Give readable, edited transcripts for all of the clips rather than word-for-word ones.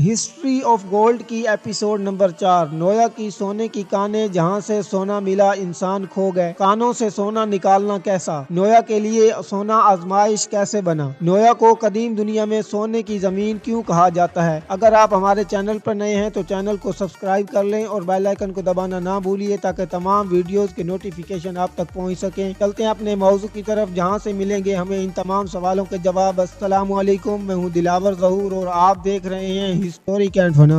History of gold کی episode number 4 نویا کی سونے کی کانیں جہاں سے سونا ملا انسان کھو گئے، کانوں سے سونا نکالنا کیسا، نویا کے لیے سونا آزمائش کیسے بنا، نویا کو قدیم دنیا میں سونے کی زمین کیوں کہا جاتا ہے۔ اگر آپ ہمارے چینل پر نئے ہیں تو چینل کو سبسکرائب کر لیں اور بیل آئیکن کو دبانا نہ بھولیے تاکہ تمام ویڈیوز کے نوٹیفیکیشن آپ تک پہنچ سکیں۔ چلتے ہیں اپنے موضوع کی طرف جہاں سے ملیں گے ہمیں ان تمام سوالوں کے جواب۔ السلام علیکم، میں ہوں دلاور ظہور اور آپ دیکھ رہے ہیں ہسٹورک اینڈ فن۔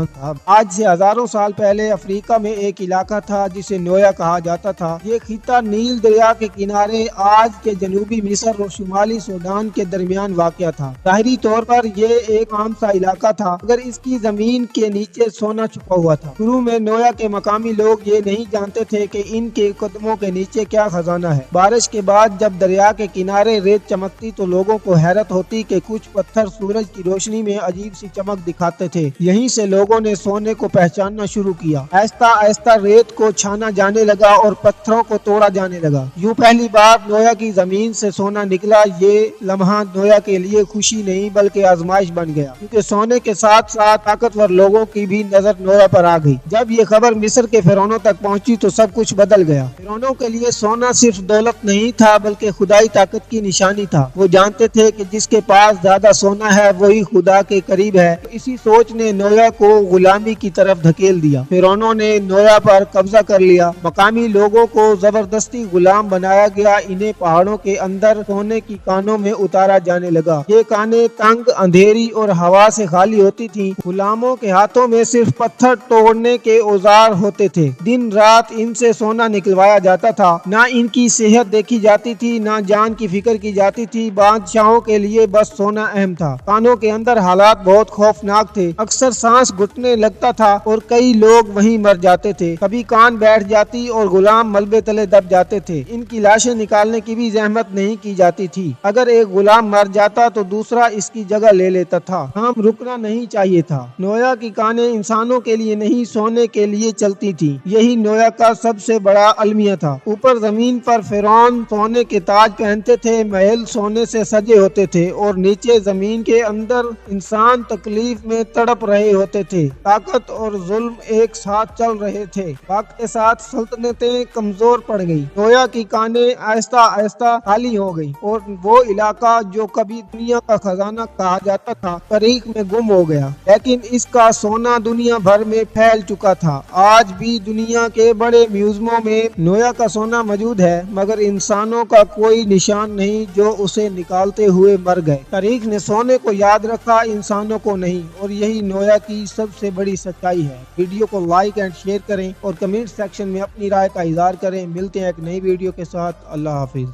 آج سے ہزاروں سال پہلے افریقہ میں ایک علاقہ تھا جسے نویا کہا جاتا تھا۔ یہ خطہ نیل دریا کے کنارے آج کے جنوبی مصر اور شمالی سوڈان کے درمیان واقع تھا۔ ظاہری طور پر یہ ایک عام سا علاقہ تھا مگر اس کی زمین کے نیچے سونا چھپا ہوا تھا۔ شروع میں نویا کے مقامی لوگ یہ نہیں جانتے تھے کہ ان کے قدموں کے نیچے کیا خزانہ ہے۔ بارش کے بعد جب دریا کے کنارے ریت چمکتی تو لوگوں کو حیرت ہوتی کہ کچھ پتھر سورج کی روشنی میں عجیب سی چمک دکھاتے تھے۔ یہیں سے لوگوں نے سونے کو پہچاننا شروع کیا۔ آہستہ آہستہ ریت کو چھانا جانے لگا اور پتھروں کو توڑا جانے لگا۔ یوں پہلی بار نویا کی زمین سے سونا نکلا۔ یہ لمحہ نویا کے لیے خوشی نہیں بلکہ آزمائش بن گیا، کیونکہ سونے کے ساتھ ساتھ طاقتور لوگوں کی بھی نظر نویا پر آ گئی۔ جب یہ خبر مصر کے فرعونوں تک پہنچی تو سب کچھ بدل گیا۔ فرعونوں کے لیے سونا صرف دولت نہیں تھا بلکہ خدائی طاقت کی نشانی تھا۔ وہ جانتے تھے کہ جس کے پاس زیادہ سونا ہے وہی خدا کے قریب ہے۔ اسی سوچ نے نویا کو غلامی کی طرف دھکیل دیا۔ فرعونوں نے نویا پر قبضہ کر لیا۔ مقامی لوگوں کو زبردستی غلام بنایا گیا۔ انہیں پہاڑوں کے اندر سونے کی کانوں میں اتارا جانے لگا۔ یہ کانیں تنگ، اندھیری اور ہوا سے خالی ہوتی تھیں۔ غلاموں کے ہاتھوں میں صرف پتھر توڑنے کے اوزار ہوتے تھے۔ دن رات ان سے سونا نکلوایا جاتا تھا۔ نہ ان کی صحت دیکھی جاتی تھی، نہ جان کی فکر کی جاتی تھی۔ بادشاہوں کے لیے بس سونا اہم تھا۔ کانوں کے اندر حالات بہت خوفناک تھے۔ اکثر سانس گھٹنے لگتا تھا اور کئی لوگ وہیں مر جاتے تھے۔ کبھی کان بیٹھ جاتی اور غلام ملبے تلے دب جاتے تھے۔ ان کی لاشیں نکالنے کی بھی زحمت نہیں کی جاتی تھی۔ اگر ایک غلام مر جاتا تو دوسرا اس کی جگہ لے لیتا تھا۔ کام رکنا نہیں چاہیے تھا۔ نویا کی کانیں انسانوں کے لیے نہیں، سونے کے لیے چلتی تھی۔ یہی نویا کا سب سے بڑا المیہ تھا۔ اوپر زمین پر فرعون سونے کے تاج پہنتے تھے، محل سونے سے سجے ہوتے تھے، اور نیچے زمین کے اندر انسان تکلیف میں تڑپ رہے ہوتے تھے۔ طاقت اور ظلم ایک ساتھ چل رہے تھے۔ وقت کے ساتھ سلطنتیں کمزور پڑ گئیں۔ نویا کی کانیں آہستہ آہستہ خالی ہو گئیں اور وہ علاقہ جو کبھی دنیا کا خزانہ کہا جاتا تھا تاریخ میں گم ہو گیا۔ لیکن اس کا سونا دنیا بھر میں پھیل چکا تھا۔ آج بھی دنیا کے بڑے میوزیموں میں نویا کا سونا موجود ہے مگر انسانوں کا کوئی نشان نہیں جو اسے نکالتے ہوئے مر گئے۔ تاریخ نے سونے کو یاد رکھا، انسانوں کو نہیں، اور یہی نویا کی سب سے بڑی سچائی ہے۔ ویڈیو کو لائک اینڈ شیئر کریں اور کمنٹ سیکشن میں اپنی رائے کا اظہار کریں۔ ملتے ہیں ایک نئی ویڈیو کے ساتھ۔ اللہ حافظ۔